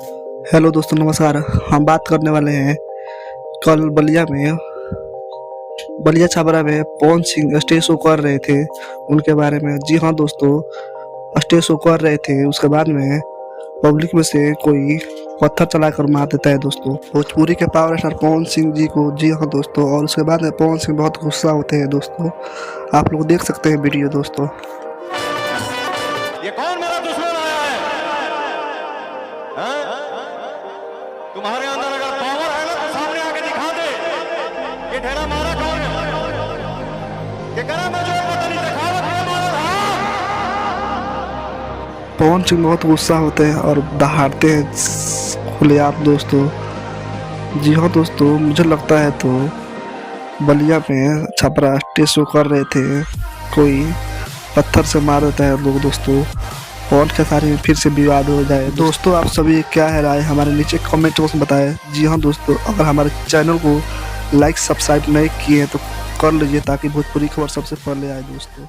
Hello दोस्तों, नमस्कार। हम बात करने वाले हैं कल बलिया छाबरा में पवन सिंह स्टेज शो कर रहे थे उनके बारे में। जी हाँ दोस्तों, स्टेज शो कर रहे थे, उसके बाद में पब्लिक में से कोई पत्थर चलाकर मार देता है दोस्तों भोजपुरी के पावर स्टार पवन सिंह जी को। जी हाँ दोस्तों, और उसके बाद में पवन सिंह बहुत गुस्सा होते हैं दोस्तों। आप लोग देख सकते हैं वीडियो दोस्तों। ये कौन मेरा दुश्मन आया है? हाँ? तुम्हारे अंदर अगर पावर है ना तो सामने आके दिखा दे। ये ढेरा मारा कौन है? ये करा मैं जो पता नहीं दिखावत है मारा था। पवन सिंह बहुत गुस्सा होते हैं और दहाड़ते हैं खुलेआम दोस्तों। जी हाँ दोस्तों, मुझे लगता है तो बलिया में छपरा स्टेज शो कर रहे थे, कोई पत्थर से मार देता है लोग दोस्तों। पवन खेसारी में फिर से विवाद हो जाए दोस्तों। आप सभी क्या है राय, हमारे नीचे कमेंट बॉक्स में बताएं। जी हाँ दोस्तों, अगर हमारे चैनल को लाइक सब्सक्राइब नहीं किए हैं तो कर लीजिए, ताकि भोजपुरी खबर सबसे पहले आए दोस्तों।